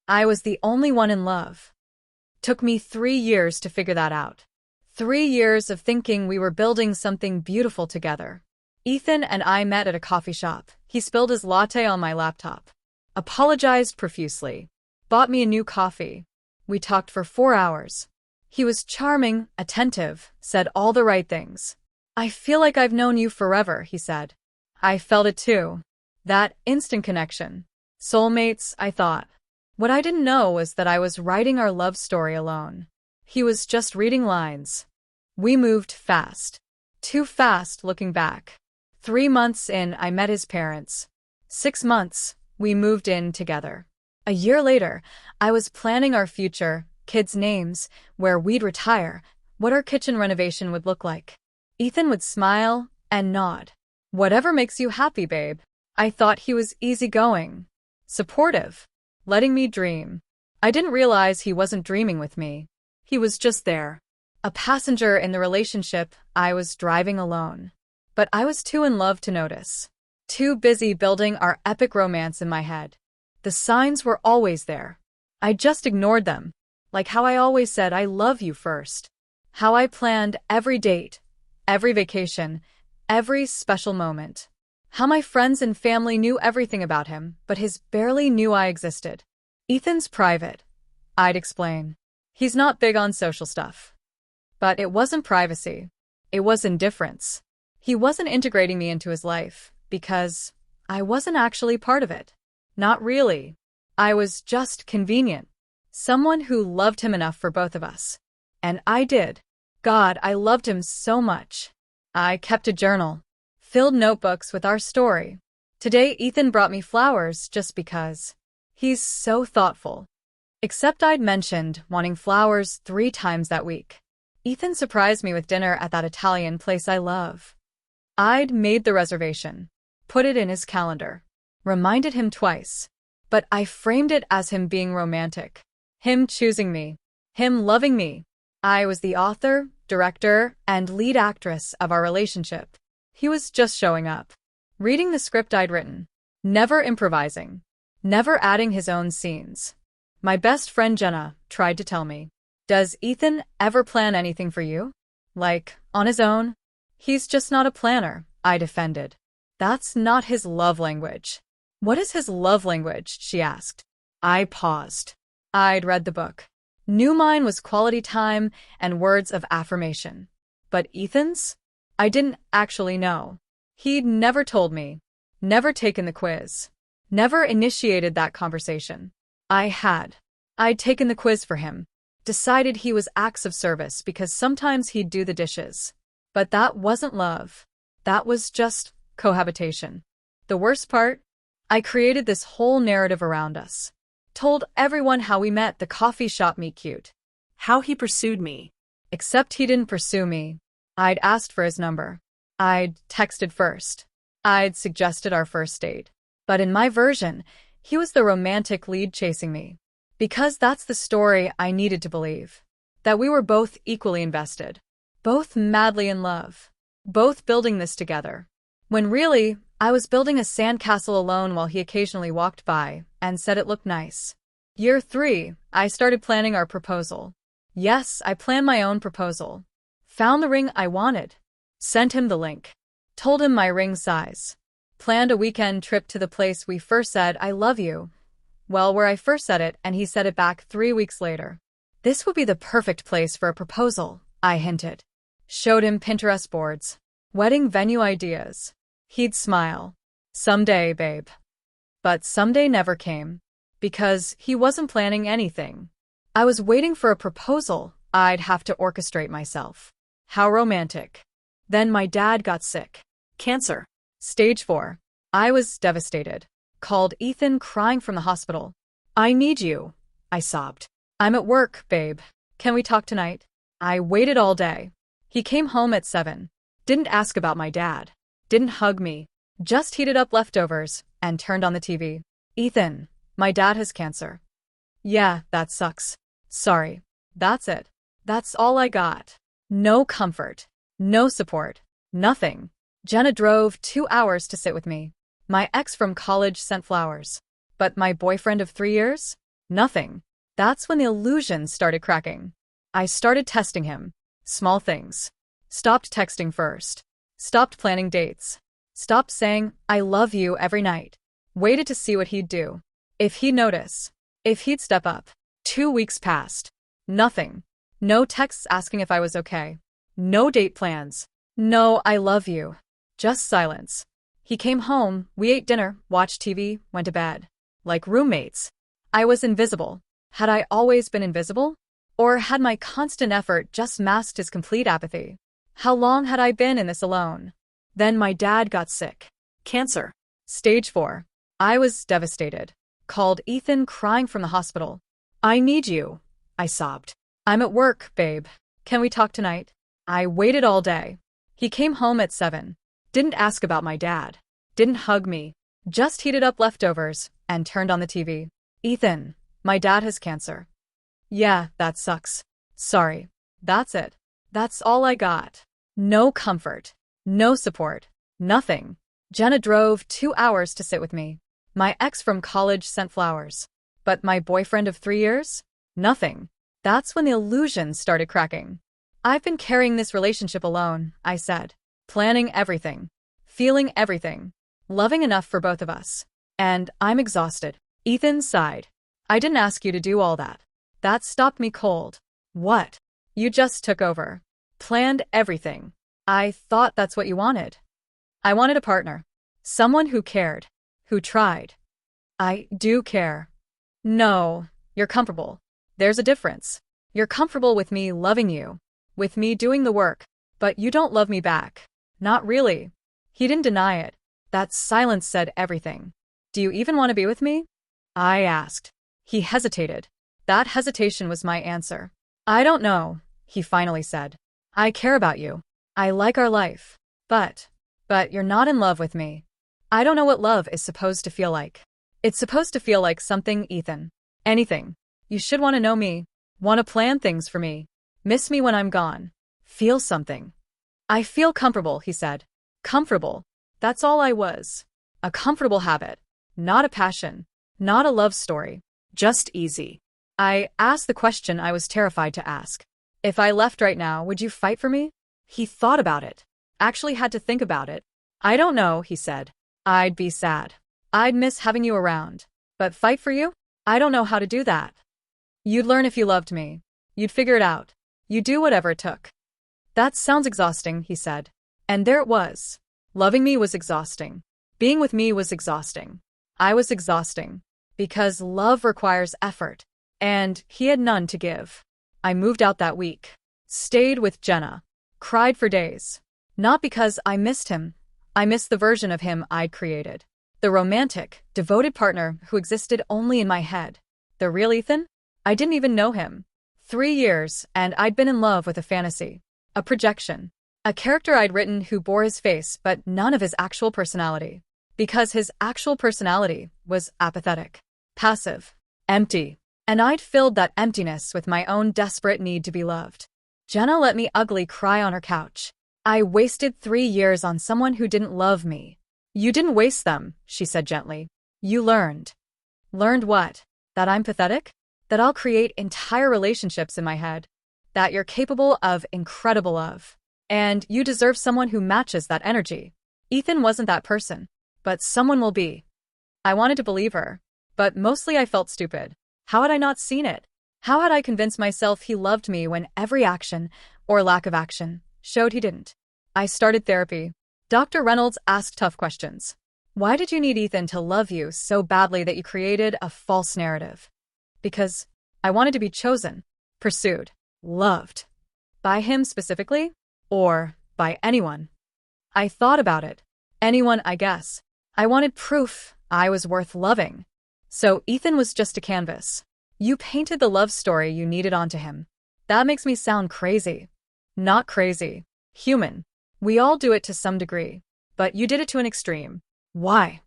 I was the only one in love. Took me 3 years to figure that out. 3 years of thinking we were building something beautiful together. Ethan and I met at a coffee shop. He spilled his latte on my laptop. Apologized profusely. Bought me a new coffee. We talked for 4 hours. He was charming, attentive, said all the right things. I feel like I've known you forever, he said. I felt it too. That instant connection. Soulmates, I thought. What I didn't know was that I was writing our love story alone. He was just reading lines. We moved fast. Too fast looking back. 3 months in, I met his parents. 6 months, we moved in together. A year later, I was planning our future, kids' names, where we'd retire, what our kitchen renovation would look like. Ethan would smile and nod. Whatever makes you happy, babe. I thought he was easygoing, supportive, letting me dream. I didn't realize he wasn't dreaming with me. He was just there. A passenger in the relationship I was driving alone. But I was too in love to notice. Too busy building our epic romance in my head. The signs were always there. I just ignored them. Like how I always said I love you first. How I planned every date, every vacation, every special moment. How my friends and family knew everything about him, but his barely knew I existed. Ethan's private, I'd explain. He's not big on social stuff. But it wasn't privacy. It was indifference. He wasn't integrating me into his life, because I wasn't actually part of it. Not really. I was just convenient. Someone who loved him enough for both of us. And I did. God, I loved him so much. I kept a journal. Filled notebooks with our story. Today Ethan brought me flowers just because. He's so thoughtful. Except I'd mentioned wanting flowers 3 times that week. Ethan surprised me with dinner at that Italian place I love. I'd made the reservation. Put it in his calendar. Reminded him twice. But I framed it as him being romantic. Him choosing me. Him loving me. I was the author, director, and lead actress of our relationship. He was just showing up. Reading the script I'd written. Never improvising. Never adding his own scenes. My best friend Jenna tried to tell me, does Ethan ever plan anything for you? Like, on his own? He's just not a planner, I defended. That's not his love language. What is his love language? She asked. I paused. I'd read the book. Knew mine was quality time and words of affirmation. But Ethan's? I didn't actually know. He'd never told me. Never taken the quiz. Never initiated that conversation. I had. I'd taken the quiz for him. Decided he was acts of service because sometimes he'd do the dishes. But that wasn't love. That was just cohabitation. The worst part? I created this whole narrative around us. Told everyone how we met the coffee shop meet cute. How he pursued me. Except he didn't pursue me. I'd asked for his number. I'd texted first. I'd suggested our first date. But in my version, he was the romantic lead chasing me. Because that's the story I needed to believe. That we were both equally invested. Both madly in love. Both building this together. When really, I was building a sandcastle alone while he occasionally walked by and said it looked nice. Year 3, I started planning our proposal. Yes, I planned my own proposal. Found the ring I wanted. Sent him the link. Told him my ring size. Planned a weekend trip to the place we first said I love you. Well, where I first said it and he said it back 3 weeks later. This would be the perfect place for a proposal, I hinted. Showed him Pinterest boards. Wedding venue ideas. He'd smile. Someday, babe. But someday never came. Because he wasn't planning anything. I was waiting for a proposal I'd have to orchestrate myself. How romantic. Then my dad got sick. Cancer. Stage 4. I was devastated. Called Ethan crying from the hospital. I need you, I sobbed. I'm at work, babe. Can we talk tonight? I waited all day. He came home at 7. Didn't ask about my dad. Didn't hug me. Just heated up leftovers and turned on the TV. Ethan, my dad has cancer. Yeah, that sucks. Sorry. That's it. That's all I got. No comfort. No support. Nothing. Jenna drove 2 hours to sit with me. My ex from college sent flowers. But my boyfriend of 3 years? Nothing. That's when the illusions started cracking. I started testing him. Small things. Stopped texting first. Stopped planning dates. Stopped saying, I love you every night. Waited to see what he'd do. If he'd notice. If he'd step up. 2 weeks passed. Nothing. No texts asking if I was okay. No date plans. No I love you. Just silence. He came home, we ate dinner, watched TV, went to bed. Like roommates. I was invisible. Had I always been invisible? Or had my constant effort just masked his complete apathy? How long had I been in this alone? Then my dad got sick. Cancer. Stage 4. I was devastated. Called Ethan crying from the hospital. I need you, I sobbed. I'm at work, babe. Can we talk tonight? I waited all day. He came home at 7. Didn't ask about my dad. Didn't hug me. Just heated up leftovers and turned on the TV. Ethan, my dad has cancer. Yeah, that sucks. Sorry. That's it. That's all I got. No comfort. No support. Nothing. Jenna drove 2 hours to sit with me. My ex from college sent flowers. But my boyfriend of 3 years? Nothing. That's when the illusions started cracking. I've been carrying this relationship alone, I said. Planning everything. Feeling everything. Loving enough for both of us. And I'm exhausted. Ethan sighed. I didn't ask you to do all that. That stopped me cold. What? You just took over. Planned everything. I thought that's what you wanted. I wanted a partner. Someone who cared. Who tried. I do care. No, you're comfortable. There's a difference. You're comfortable with me loving you. With me doing the work. But you don't love me back. Not really. He didn't deny it. That silence said everything. Do you even want to be with me? I asked. He hesitated. That hesitation was my answer. I don't know, he finally said. I care about you. I like our life. But you're not in love with me. I don't know what love is supposed to feel like. It's supposed to feel like something, Ethan. Anything. You should want to know me. Want to plan things for me. Miss me when I'm gone. Feel something. I feel comfortable, he said. Comfortable. That's all I was. A comfortable habit. Not a passion. Not a love story. Just easy. I asked the question I was terrified to ask. If I left right now, would you fight for me? He thought about it. Actually had to think about it. I don't know, he said. I'd be sad. I'd miss having you around. But fight for you? I don't know how to do that. You'd learn if you loved me. You'd figure it out. You'd do whatever it took. That sounds exhausting, he said. And there it was. Loving me was exhausting. Being with me was exhausting. I was exhausting. Because love requires effort. And he had none to give. I moved out that week. Stayed with Jenna. Cried for days. Not because I missed him. I missed the version of him I'd created. The romantic, devoted partner who existed only in my head. The real Ethan? I didn't even know him. 3 years, and I'd been in love with a fantasy. A projection. A character I'd written who bore his face but none of his actual personality. Because his actual personality was apathetic. Passive. Empty. And I'd filled that emptiness with my own desperate need to be loved. Jenna let me ugly cry on her couch. I wasted 3 years on someone who didn't love me. You didn't waste them, she said gently. You learned. Learned what? That I'm pathetic? That I'll create entire relationships in my head. That you're capable of incredible love. And you deserve someone who matches that energy. Ethan wasn't that person. But someone will be. I wanted to believe her. But mostly I felt stupid. How had I not seen it? How had I convinced myself he loved me when every action, or lack of action, showed he didn't? I started therapy. Dr. Reynolds asked tough questions. Why did you need Ethan to love you so badly that you created a false narrative? Because I wanted to be chosen, pursued, loved. By him specifically? Or by anyone? I thought about it. Anyone, I guess. I wanted proof I was worth loving. So Ethan was just a canvas. You painted the love story you needed onto him. That makes me sound crazy. Not crazy. Human. We all do it to some degree. But you did it to an extreme. Why?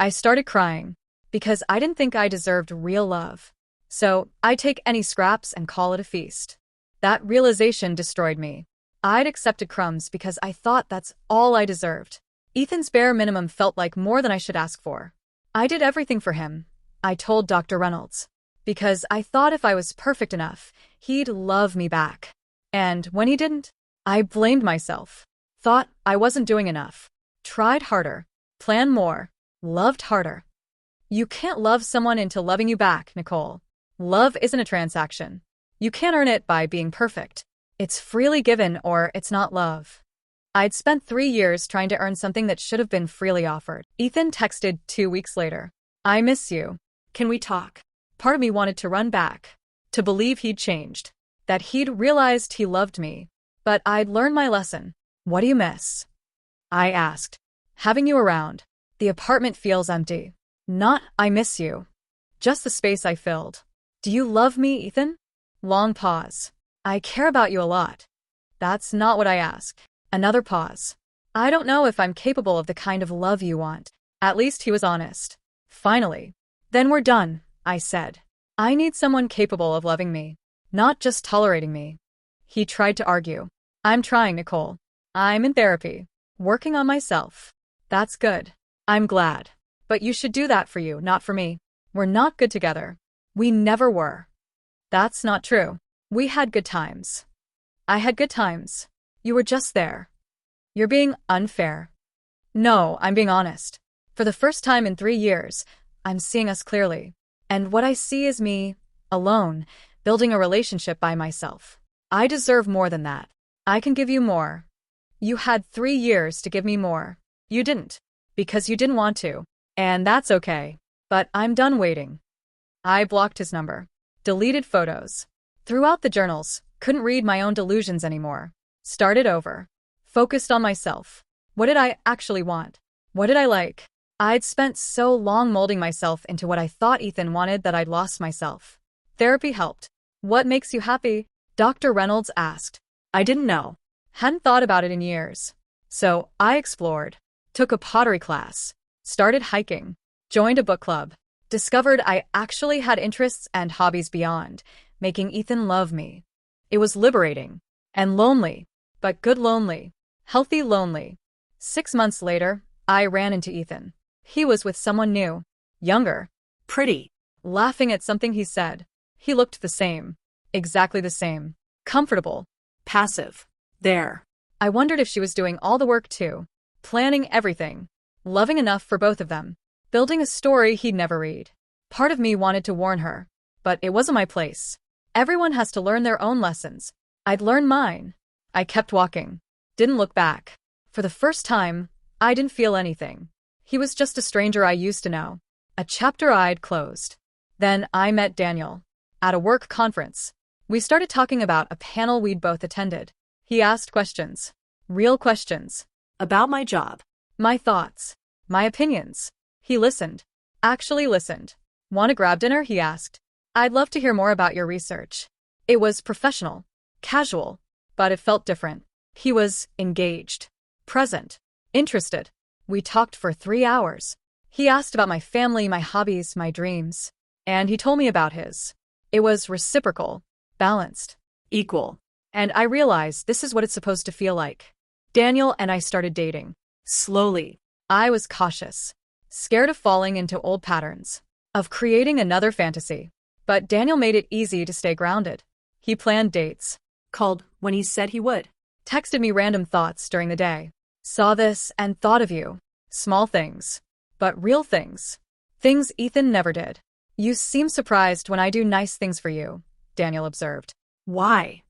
I started crying. Because I didn't think I deserved real love. So I'd take any scraps and call it a feast. That realization destroyed me. I'd accepted crumbs because I thought that's all I deserved. Ethan's bare minimum felt like more than I should ask for. I did everything for him. I told Dr. Reynolds. because I thought if I was perfect enough, he'd love me back. And when he didn't, I blamed myself. Thought I wasn't doing enough. Tried harder. Planned more. Loved harder. You can't love someone into loving you back, Nicole. Love isn't a transaction. You can't earn it by being perfect. It's freely given or it's not love. I'd spent 3 years trying to earn something that should have been freely offered. Ethan texted 2 weeks later. I miss you. Can we talk? Part of me wanted to run back, to believe he'd changed, that he'd realized he loved me. But I'd learned my lesson. What do you miss? I asked. Having you around. The apartment feels empty. Not, I miss you. Just the space I filled. Do you love me, Ethan? Long pause. I care about you a lot. That's not what I asked. Another pause. I don't know if I'm capable of the kind of love you want. At least he was honest. Finally. Then we're done, I said. I need someone capable of loving me, not just tolerating me. He tried to argue. I'm trying, Nicole. I'm in therapy. Working on myself. That's good. I'm glad. But you should do that for you, not for me. We're not good together. We never were. That's not true. We had good times. I had good times. You were just there. You're being unfair. No, I'm being honest. For the first time in 3 years, I'm seeing us clearly. And what I see is me, alone, building a relationship by myself. I deserve more than that. I can give you more. You had 3 years to give me more. You didn't. Because you didn't want to. And that's okay. But I'm done waiting. I blocked his number. Deleted photos. Threw out the journals. Couldn't read my own delusions anymore. Started over. Focused on myself. What did I actually want? What did I like? I'd spent so long molding myself into what I thought Ethan wanted that I'd lost myself. Therapy helped. What makes you happy? Dr. Reynolds asked. I didn't know. Hadn't thought about it in years. So I explored. Took a pottery class. Started hiking. Joined a book club. Discovered I actually had interests and hobbies beyond making Ethan love me. It was liberating. And lonely. But good lonely. Healthy lonely. 6 months later, I ran into Ethan. He was with someone new. Younger. Pretty. Laughing at something he said. He looked the same. Exactly the same. Comfortable. Passive. There. I wondered if she was doing all the work too. Planning everything. Loving enough for both of them. Building a story he'd never read. Part of me wanted to warn her. But it wasn't my place. Everyone has to learn their own lessons. I'd learn mine. I kept walking. Didn't look back. For the first time, I didn't feel anything. He was just a stranger I used to know. A chapter I'd closed. Then I met Daniel. At a work conference. We started talking about a panel we'd both attended. He asked questions. Real questions. About my job. My thoughts. My opinions. He listened. Actually listened. Want to grab dinner? He asked. I'd love to hear more about your research. It was professional. Casual. But it felt different. He was engaged. Present. Interested. We talked for 3 hours. He asked about my family, my hobbies, my dreams. And he told me about his. It was reciprocal. Balanced. Equal. And I realized this is what it's supposed to feel like. Daniel and I started dating. Slowly. I was cautious. Scared of falling into old patterns. Of creating another fantasy. But Daniel made it easy to stay grounded. He planned dates. Called when he said he would. Texted me random thoughts during the day. Saw this and thought of you. Small things. But real things. Things Ethan never did. You seem surprised when I do nice things for you, Daniel observed. Why?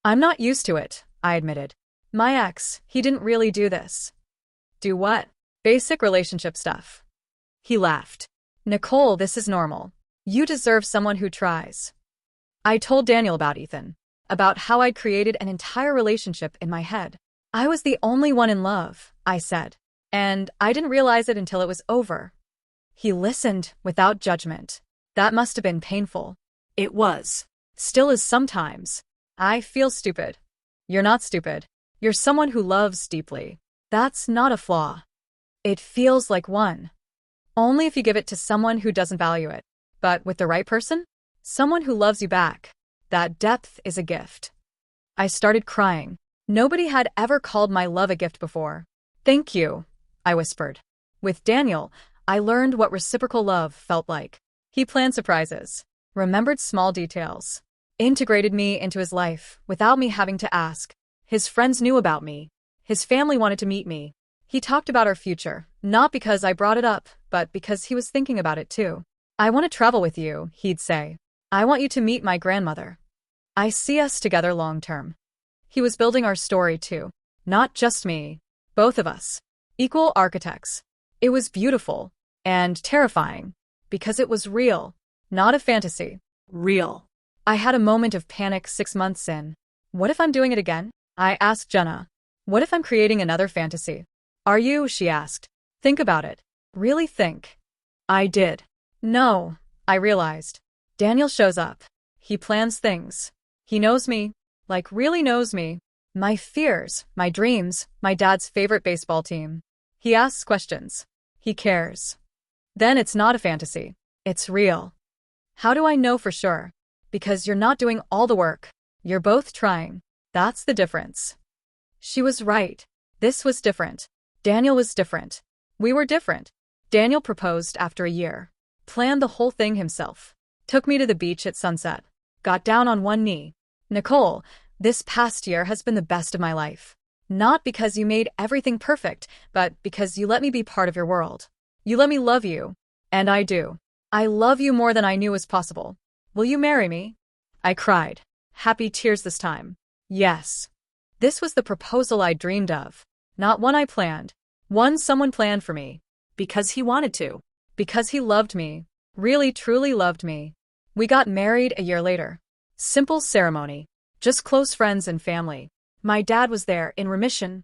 I'm not used to it, I admitted. My ex, he didn't really do this. Do what? Basic relationship stuff. He laughed. Nicole, this is normal. You deserve someone who tries. I told Daniel about Ethan. About how I'd created an entire relationship in my head. I was the only one in love, I said. And I didn't realize it until it was over. He listened without judgment. That must have been painful. It was. Still is sometimes. I feel stupid. You're not stupid. You're someone who loves deeply. That's not a flaw. It feels like one. Only if you give it to someone who doesn't value it. But with the right person? Someone who loves you back. That depth is a gift. I started crying. Nobody had ever called my love a gift before. Thank you, I whispered. With Daniel, I learned what reciprocal love felt like. He planned surprises. remembered small details, integrated me into his life without me having to ask. His friends knew about me. His family wanted to meet me. He talked about our future, not because I brought it up, but because he was thinking about it too. I want to travel with you, he'd say. I want you to meet my grandmother. I see us together long term. He was building our story too. Not just me. Both of us. Equal architects. It was beautiful. And terrifying. Because it was real. Not a fantasy. Real. I had a moment of panic 6 months in. What if I'm doing it again? I asked Jenna. What if I'm creating another fantasy? Are you? She asked. Think about it. Really think. I did. No, I realized. Daniel shows up. He plans things. He knows me. Like really knows me. My fears, my dreams, my dad's favorite baseball team. He asks questions. He cares. Then it's not a fantasy. It's real. How do I know for sure? Because you're not doing all the work. You're both trying. That's the difference. She was right. This was different. Daniel was different. We were different. Daniel proposed after a year. Planned the whole thing himself. Took me to the beach at sunset. Got down on one knee. Nicole, this past year has been the best of my life. Not because you made everything perfect, but because you let me be part of your world. You let me love you. And I do. I love you more than I knew was possible. Will you marry me? I cried. Happy tears this time. Yes. This was the proposal I dreamed of. Not one I planned. One someone planned for me. Because he wanted to. Because he loved me. Really, truly loved me. We got married a year later. Simple ceremony. Just close friends and family. My dad was there in remission.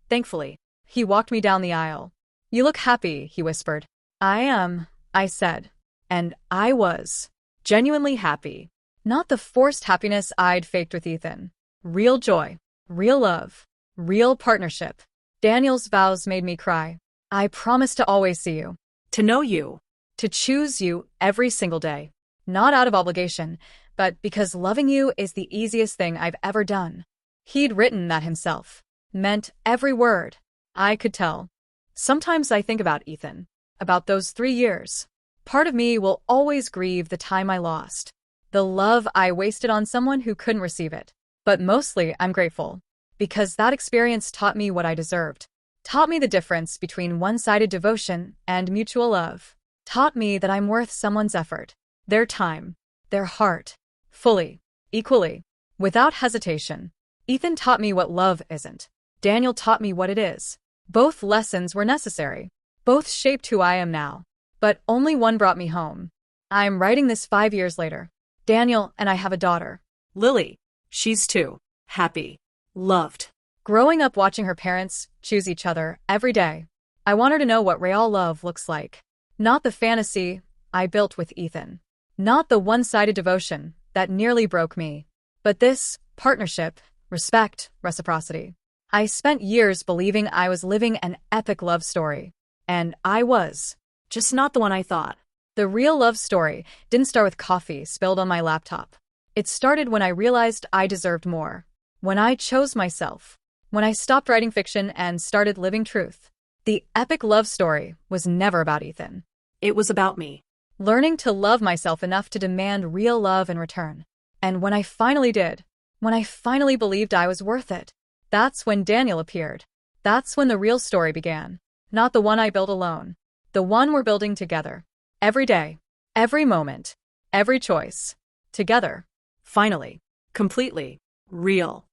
Thankfully. He walked me down the aisle. You look happy, he whispered. I am, I said. And I was. Genuinely happy. Not the forced happiness I'd faked with Ethan. Real joy. Real love. Real partnership. Daniel's vows made me cry. I promise to always see you. To know you. To choose you every single day. Not out of obligation, but because loving you is the easiest thing I've ever done. He'd written that himself. Meant every word. I could tell. Sometimes I think about Ethan. About those 3 years. Part of me will always grieve the time I lost. The love I wasted on someone who couldn't receive it. But mostly I'm grateful. Because that experience taught me what I deserved. Taught me the difference between one-sided devotion and mutual love. Taught me that I'm worth someone's effort. Their time. Their heart. Fully. Equally. Without hesitation. Ethan taught me what love isn't. Daniel taught me what it is. Both lessons were necessary. Both shaped who I am now. But only one brought me home. I'm writing this 5 years later. Daniel and I have a daughter. Lily. She's 2. Happy. Loved. Growing up watching her parents choose each other every day. I want her to know what real love looks like. Not the fantasy I built with Ethan. Not the one-sided devotion that nearly broke me. But this partnership, respect, reciprocity. I spent years believing I was living an epic love story. And I was. Just not the one I thought. The real love story didn't start with coffee spilled on my laptop. It started when I realized I deserved more. When I chose myself. When I stopped writing fiction and started living truth. The epic love story was never about Ethan. It was about me. Learning to love myself enough to demand real love in return. And when I finally did, when I finally believed I was worth it, that's when Daniel appeared. That's when the real story began. Not the one I built alone. The one we're building together. Every day. Every moment. Every choice. Together. Finally. Completely. Real.